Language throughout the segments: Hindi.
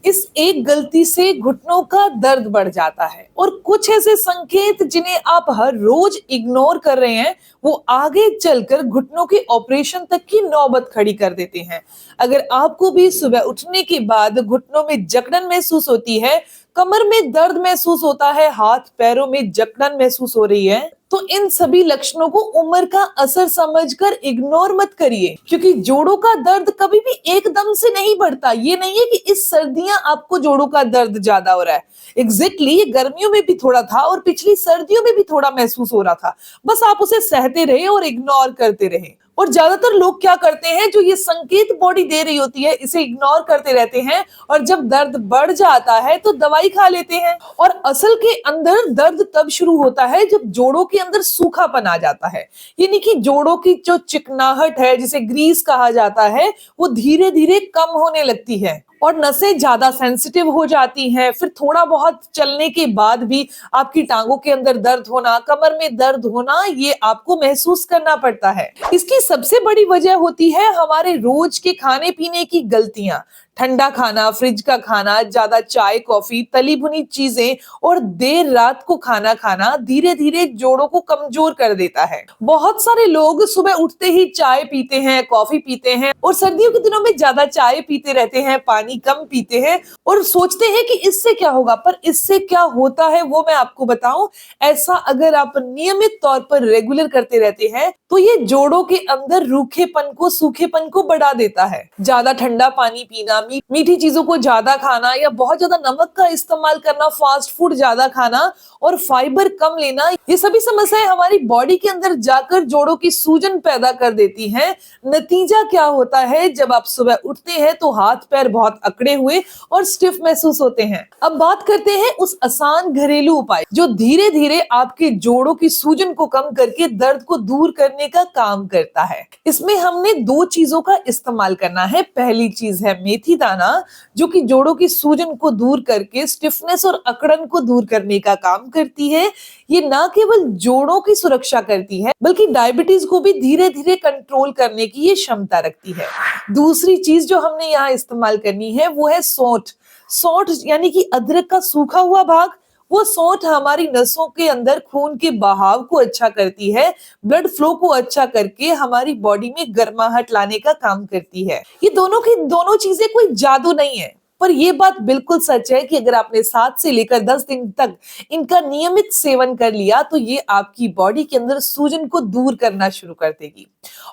इस एक गलती से घुटनों का दर्द बढ़ जाता है और कुछ ऐसे संकेत जिन्हें आप हर रोज इग्नोर कर रहे हैं वो आगे चलकर घुटनों के ऑपरेशन तक की नौबत खड़ी कर देते हैं। अगर आपको भी सुबह उठने के बाद घुटनों में जकड़न महसूस होती है, कमर में दर्द महसूस होता है, हाथ पैरों में जकड़न महसूस हो रही है, तो इन सभी लक्षणों को उम्र का असर समझकर इग्नोर मत करिए, क्योंकि जोड़ों का दर्द कभी भी एकदम से नहीं बढ़ता। ये नहीं है कि इस सर्दियां आपको जोड़ों का दर्द ज्यादा हो रहा है। एग्जैक्टली ये गर्मियों में भी थोड़ा था और पिछली सर्दियों में भी थोड़ा महसूस हो रहा था, बस आप उसे सहते रहे और इग्नोर करते रहे। और ज्यादातर लोग क्या करते हैं, जो ये संकेत बॉडी दे रही होती है इसे इग्नोर करते रहते हैं और जब दर्द बढ़ जाता है तो दवाई खा लेते हैं। और असल के अंदर दर्द तब शुरू होता है जब जोड़ों के अंदर सूखापन आ जाता है, यानी कि जोड़ों की जो चिकनाहट है जिसे ग्रीस कहा जाता है वो धीरे धीरे कम होने लगती है और नसें ज्यादा सेंसिटिव हो जाती हैं। फिर थोड़ा बहुत चलने के बाद भी आपकी टांगों के अंदर दर्द होना, कमर में दर्द होना, ये आपको महसूस करना पड़ता है। इसकी सबसे बड़ी वजह होती है हमारे रोज के खाने पीने की गलतियां। ठंडा खाना, फ्रिज का खाना, ज्यादा चाय कॉफी, तली भुनी चीजें और देर रात को खाना खाना धीरे धीरे जोड़ों को कमजोर कर देता है। बहुत सारे लोग सुबह उठते ही चाय पीते हैं, कॉफी पीते हैं और सर्दियों के दिनों में ज्यादा चाय पीते रहते हैं, पानी कम पीते हैं और सोचते हैं कि इससे क्या होगा। पर इससे क्या होता है वो मैं आपको बताऊं। ऐसा अगर आप नियमित तौर पर रेगुलर करते रहते हैं तो ये जोड़ों के अंदर रूखेपन को, सूखेपन को बढ़ा देता है। ज्यादा ठंडा पानी पीना, मीठी चीजों को ज्यादा खाना या बहुत ज्यादा नमक का इस्तेमाल करना, फास्ट फूड ज्यादा खाना और फाइबर कम लेना, ये सभी समस्याएं हमारी बॉडी के अंदर जाकर जोड़ों की सूजन पैदा कर देती हैं। नतीजा क्या होता है, जब आप सुबह उठते हैं तो हाथ पैर बहुत अकड़े हुए और स्टिफ महसूस होते हैं। अब बात करते हैं उस आसान घरेलू उपाय जो धीरे धीरे आपके जोड़ों की सूजन को कम करके दर्द को दूर करने का काम करता है। इसमें हमने दो चीजों का इस्तेमाल करना है। पहली चीज है मेथी दाना, जो कि जोड़ों की सूजन को दूर करके स्टिफनेस और अकड़न को दूर करने का काम करती है। ये ना केवल जोड़ों की सुरक्षा करती है बल्कि डायबिटीज को भी धीरे धीरे कंट्रोल करने की ये क्षमता रखती है। दूसरी चीज जो हमने यहाँ इस्तेमाल करनी है वो है सौंठ। सौंठ यानी कि अदरक का सूखा हुआ भाग। वो सौंठ हमारी नसों के अंदर खून के बहाव को अच्छा करती है, ब्लड फ्लो को अच्छा करके हमारी बॉडी में गर्माहट लाने का काम करती है। ये दोनों की दोनों चीजें कोई जादू नहीं है, पर यह बात बिल्कुल सच है कि अगर आपने 7 से लेकर 10 दिन तक इनका नियमित सेवन कर लिया तो ये आपकी बॉडी के अंदर सूजन को दूर करना शुरू कर देगी।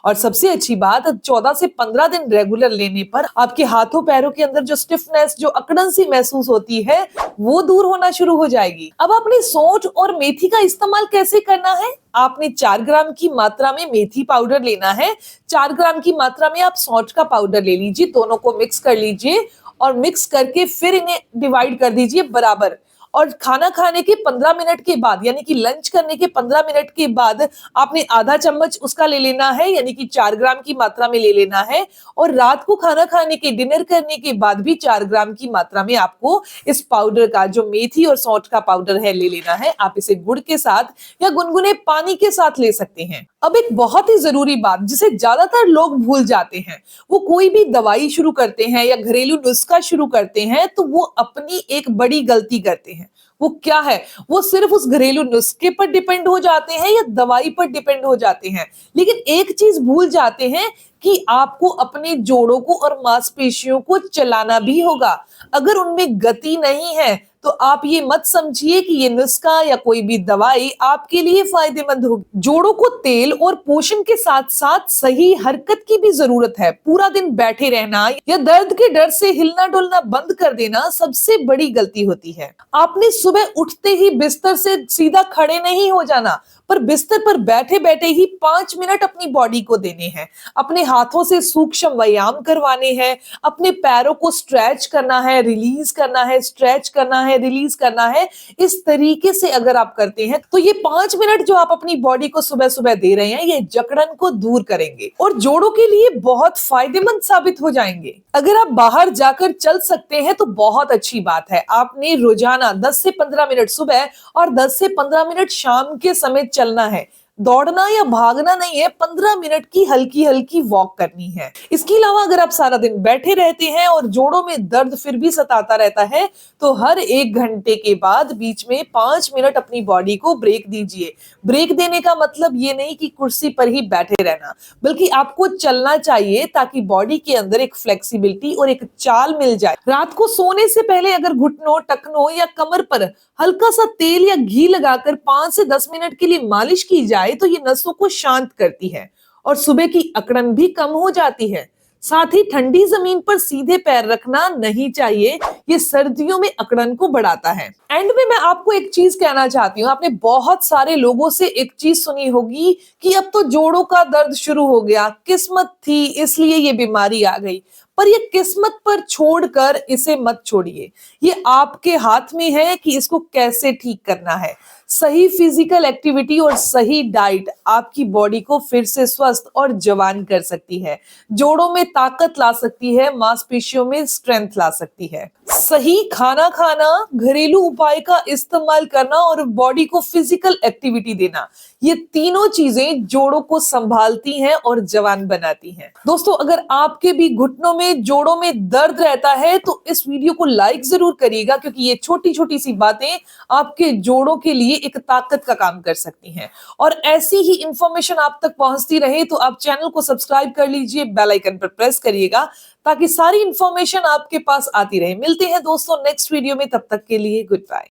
और सबसे अच्छी बात, 14 से 15 दिन रेगुलर लेने पर आपके हाथों पैरों के अंदर जो स्टिफनेस, जो अकड़न सी महसूस होती है वो दूर होना शुरू हो जाएगी। अब आपने सौंठ और मेथी का इस्तेमाल कैसे करना है? आपने 4 ग्राम की मात्रा में मेथी पाउडर लेना है, 4 ग्राम की मात्रा में आप सौंठ का पाउडर ले लीजिए, दोनों को मिक्स कर लीजिए और मिक्स करके फिर इन्हें डिवाइड कर दीजिए बराबर। और खाना खाने के 15 मिनट के बाद, यानी कि लंच करने के 15 मिनट के बाद आपने आधा चम्मच उसका ले लेना है, यानी कि 4 ग्राम की मात्रा में ले लेना है। और रात को खाना खाने के, डिनर करने के बाद भी 4 ग्राम की मात्रा में आपको इस पाउडर का, जो मेथी और सौंठ का पाउडर है, ले लेना है। आप इसे गुड़ के साथ या गुनगुने पानी के साथ ले सकते हैं। अब एक बहुत ही जरूरी बात जिसे ज्यादातर लोग भूल जाते हैं, वो कोई भी दवाई शुरू करते हैं या घरेलू नुस्खा शुरू करते हैं तो वो अपनी एक बड़ी गलती करते हैं। वो क्या है? वो सिर्फ उस घरेलू नुस्खे पर डिपेंड हो जाते हैं या दवाई पर डिपेंड हो जाते हैं, लेकिन एक चीज भूल जाते हैं कि आपको अपने जोड़ों को और मांसपेशियों को चलाना भी होगा। अगर उनमें गति नहीं है तो आप ये मत समझिए कि ये नुस्खा या कोई भी दवाई आपके लिए फायदेमंद होगी। जोड़ों को तेल और पोषण के साथ साथ सही हरकत की भी जरूरत है। पूरा दिन बैठे रहना या दर्द के डर से हिलना डुलना बंद कर देना सबसे बड़ी गलती होती है। आपने सुबह उठते ही बिस्तर से सीधा खड़े नहीं हो जाना, पर बिस्तर पर बैठे बैठे ही 5 मिनट अपनी बॉडी को देने हैं। अपने हाथों से सूक्ष्म व्यायाम करवाने हैं, अपने पैरों को स्ट्रेच करना है, रिलीज करना है, स्ट्रेच करना है, रिलीज करना है। इस तरीके से अगर आप करते हैं तो ये 5 मिनट जो आप अपनी बॉडी को सुबह सुबह दे रहे हैं, ये जकड़न को दूर करेंगे और जोड़ों के लिए बहुत फायदेमंद साबित हो जाएंगे। अगर आप बाहर जाकर चल सकते हैं तो बहुत अच्छी बात है। आपने रोजाना 10 से 15 मिनट सुबह और 10 से 15 मिनट शाम के समय चलना है। दौड़ना या भागना नहीं है, 15 मिनट की हल्की हल्की वॉक करनी है। इसके अलावा अगर आप सारा दिन बैठे रहते हैं और जोड़ों में दर्द फिर भी सताता रहता है, तो हर 1 घंटे के बाद बीच में 5 मिनट अपनी बॉडी को ब्रेक दीजिए। ब्रेक देने का मतलब ये नहीं कि कुर्सी पर ही बैठे रहना, बल्कि आपको चलना चाहिए ताकि बॉडी के अंदर एक फ्लेक्सिबिलिटी और एक चाल मिल जाए। रात को सोने से पहले अगर घुटनों, टखनों या कमर पर हल्का सा तेल या घी लगाकर 5 से 10 मिनट के लिए मालिश की जाए तो ये नसों को शांत करती है और सुबह की अकड़न भी कम हो जाती है। साथ ही ठंडी जमीन पर सीधे पैर रखना नहीं चाहिए, ये सर्दियों में अकड़न को बढ़ाता है। एंड में मैं आपको एक चीज कहना चाहती हूँ, आपने बहुत सारे लोगों से एक चीज सुनी होगी कि अब तो जोड़ों का दर्द शुरू हो गया, किस्मत थी इसलिए ये बीमारी आ गई। पर ये किस्मत पर छोड़कर इसे मत छोड़िए, ये आपके हाथ में है कि इसको कैसे ठीक करना है। सही फिजिकल एक्टिविटी और सही डाइट आपकी बॉडी को फिर से स्वस्थ और जवान कर सकती है, जोड़ों में ताकत ला सकती है, मांसपेशियों में स्ट्रेंथ ला सकती है। सही खाना खाना, घरेलू उपाय का इस्तेमाल करना और बॉडी को फिजिकल एक्टिविटी देना, ये तीनों चीजें जोड़ों को संभालती हैं और जवान बनाती हैं। दोस्तों, अगर आपके भी घुटनों में, जोड़ों में दर्द रहता है तो इस वीडियो को लाइक जरूर करिएगा, क्योंकि ये छोटी छोटी सी बातें आपके जोड़ों के लिए एक ताकत का काम कर सकती हैं। और ऐसी ही इंफॉर्मेशन आप तक पहुंचती रहे तो आप चैनल को सब्सक्राइब कर लीजिए, बेल आइकन पर प्रेस करिएगा ताकि सारी इंफॉर्मेशन आपके पास आती रहे। मिलते हैं दोस्तों नेक्स्ट वीडियो में, तब तक के लिए गुड बाय।